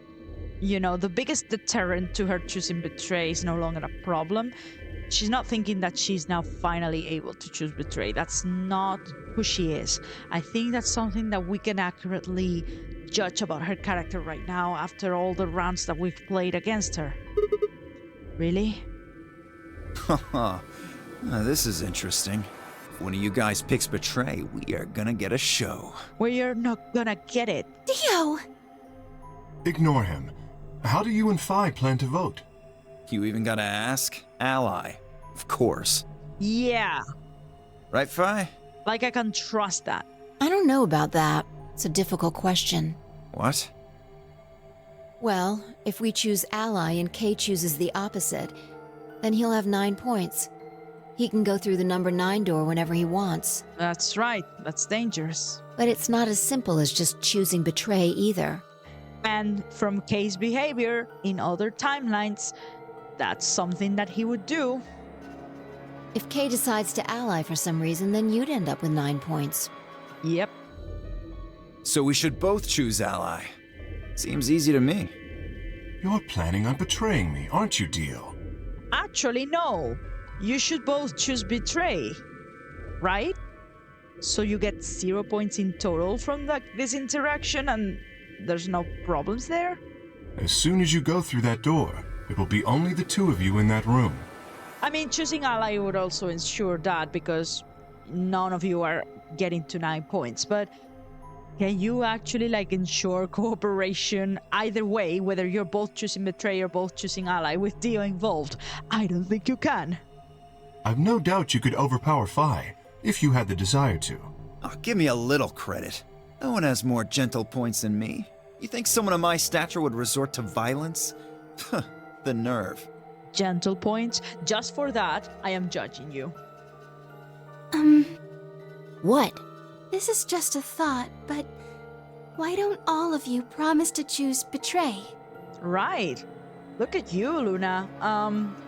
the biggest deterrent to her choosing Betray is no longer a problem. She's not thinking that she's now finally able to choose Betray. That's not who she is. I think that's something that we can accurately judge about her character right now after all the rounds that we've played against her. Really? Haha. This is interesting. If one of you guys picks Betray, we are gonna get a show. We're not gonna get it. Dio! Ignore him. How do you and Phi plan to vote? You even gotta ask? Ally. Of course. Yeah, Right, Phi? like I can trust that. I don't know about that. It's a difficult question. What? Well, if we choose ally and Kay chooses the opposite, then he'll have 9 points. He can go through the number 9 door whenever he wants. That's right, that's dangerous. But it's not as simple as just choosing Betray either. And from Kay's behavior in other timelines, that's something that he would do. If Kay decides to ally for some reason, then you'd end up with 9 points. Yep. So we should both choose Ally. Seems easy to me. You're planning on betraying me, aren't you, Dio? Actually, no. You should both choose Betray, right? So you get 0 points in total from this interaction and there's no problems there? As soon as you go through that door, it will be only the 2 of you in that room. I mean, choosing ally would also ensure that because none of you are getting to 9 points, but can you actually ensure cooperation either way, whether you're both choosing Betray or both choosing ally with Dio involved? I don't think you can. I've no doubt you could overpower Phi, if you had the desire to. Oh, give me a little credit. No one has more gentle points than me. You think someone of my stature would resort to violence? The nerve. Gentle points. Just for that, I am judging you. What? This is just a thought, but why don't all of you promise to choose Betray? Right. Look at you, Luna.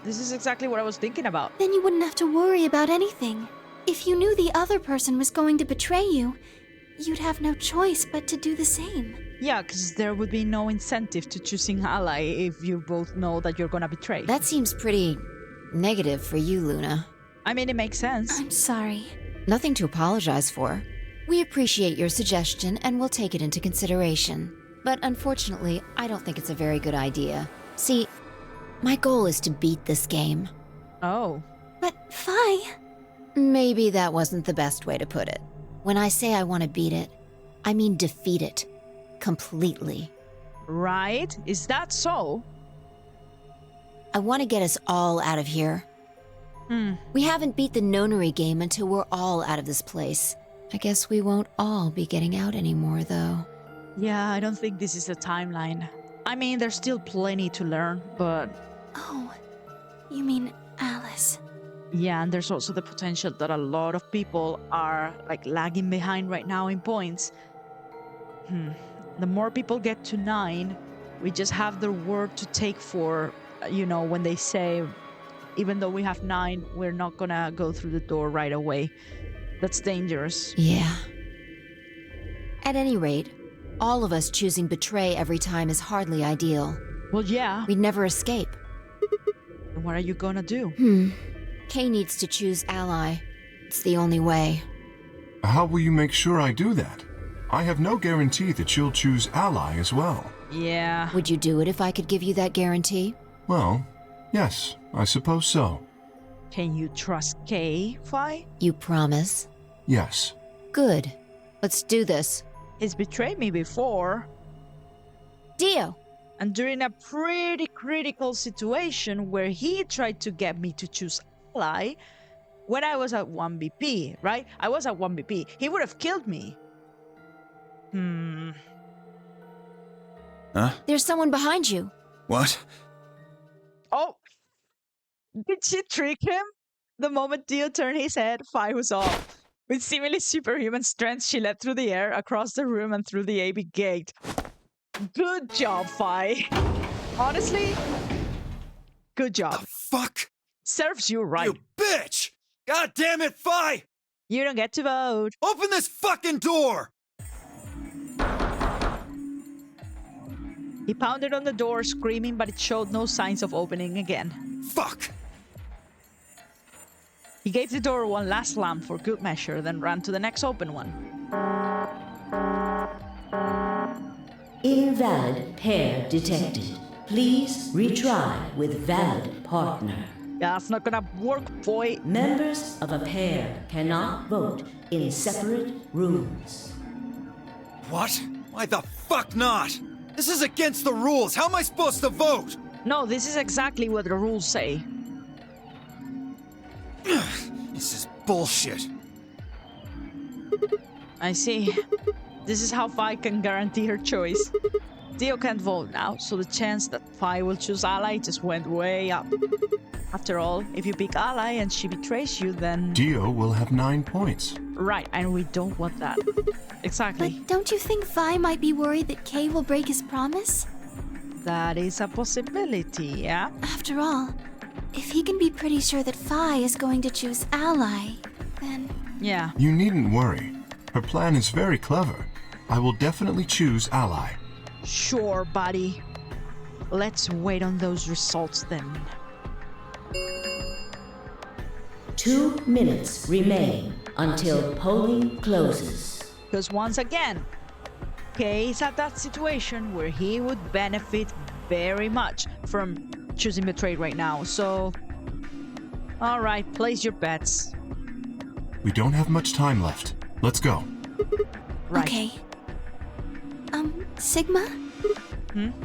This is exactly what I was thinking about. Then you wouldn't have to worry about anything. If you knew the other person was going to betray you, you'd have no choice but to do the same. Yeah, because there would be no incentive to choosing ally if you both know that you're gonna betray. That seems pretty negative for you, Luna. I mean, it makes sense. I'm sorry. Nothing to apologize for. We appreciate your suggestion and we'll take it into consideration. But unfortunately, I don't think it's a very good idea. See, my goal is to beat this game. Oh. But Phi... Maybe that wasn't the best way to put it. When I say I want to beat it, I mean defeat it. Completely. Right? Is that so? I want to get us all out of here. We haven't beat the Nonary game until we're all out of this place. I guess we won't all be getting out anymore, though. Yeah, I don't think this is a timeline. I mean, there's still plenty to learn, but... Oh, you mean Alice. Yeah, and there's also the potential that a lot of people are, lagging behind right now in points. The more people get to 9, we just have their word to take for, when they say, even though we have 9, we're not gonna go through the door right away. That's dangerous. Yeah. At any rate, all of us choosing Betray every time is hardly ideal. Well, yeah. We'd never escape. And what are you gonna do? Kay needs to choose ally. It's the only way. How will you make sure I do that? I have no guarantee that you'll choose ally as well. Yeah. Would you do it if I could give you that guarantee? Well, yes, I suppose so. Can you trust Kay, Phi? You promise? Yes. Good. Let's do this. He's betrayed me before. Dio! And during a pretty critical situation where he tried to get me to choose ally when I was at 1 BP, right? I was at 1 BP. He would have killed me. Huh? There's someone behind you. What? Oh, did she trick him? The moment Dio turned his head, Fi was off. With seemingly superhuman strength, she leapt through the air, across the room, and through the AB gate. Good job, Fi. Honestly, good job. The fuck? Serves you right. You bitch! God damn it, Fi! You don't get to vote. Open this fucking door! He pounded on the door, screaming, but it showed no signs of opening again. Fuck! He gave the door one last slam for good measure, then ran to the next open one. Invalid pair detected. Please retry with valid partner. Yeah, that's not gonna work, boy. Members of a pair cannot vote in separate rooms. What? Why the fuck not? This is against the rules. How am I supposed to vote? No, this is exactly what the rules say. This is bullshit. I see. This is how Fi can guarantee her choice. Dio can't vote now, so the chance that Fi will choose ally just went way up. After all, if you pick ally and she betrays you, then... Dio will have 9 points. Right, and we don't want that. Exactly. But don't you think Fi might be worried that Kay will break his promise? That is a possibility, yeah? After all, if he can be pretty sure that Fi is going to choose ally, then... Yeah. You needn't worry. Her plan is very clever. I will definitely choose ally. Sure, buddy. Let's wait on those results then. 2 minutes remain until polling closes. Because once again, Kay is at that situation where he would benefit very much from choosing betrayed right now, so... Alright, place your bets. We don't have much time left. Let's go. Right. Okay. Sigma?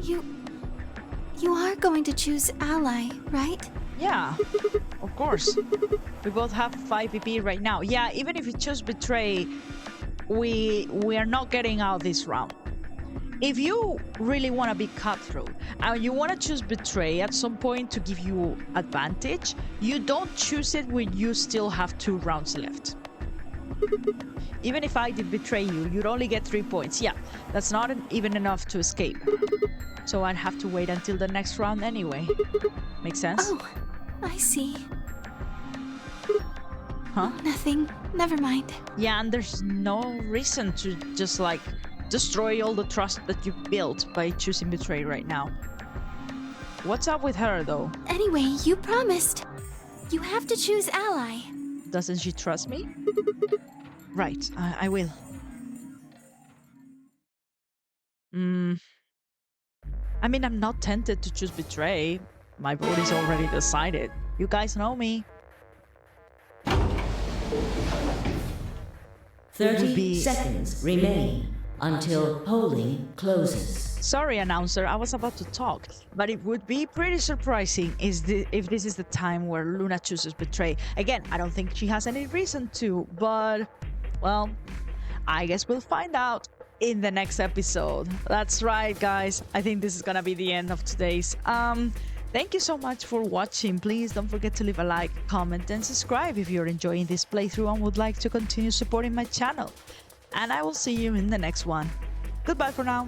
You are going to choose ally, right? Yeah, of course. We both have 5 PP right now. Yeah, even if you choose betray, we are not getting out this round. If you really want to be cutthroat and you want to choose betray at some point to give you advantage, you don't choose it when you still have 2 rounds left. Even if I did betray you, you'd only get 3 points. Yeah, that's not even enough to escape. So I'd have to wait until the next round anyway. Make sense? Oh, I see. Huh? Nothing. Never mind. Yeah, and there's no reason to just like destroy all the trust that you built by choosing betray right now. What's up with her though? Anyway, you promised. You have to choose ally. Doesn't she trust me? Right, I will. I mean, I'm not tempted to choose betray. My vote is already decided. You guys know me. 30 seconds remain until polling closes. Sorry, announcer, I was about to talk, but it would be pretty surprising if this is the time where Luna chooses betray. Again, I don't think she has any reason to, but, well, I guess we'll find out in the next episode. That's right, guys. I think this is gonna be the end of today's. Thank you so much for watching. Please don't forget to leave a like, comment, and subscribe if you're enjoying this playthrough and would like to continue supporting my channel. And I will see you in the next one. Goodbye for now.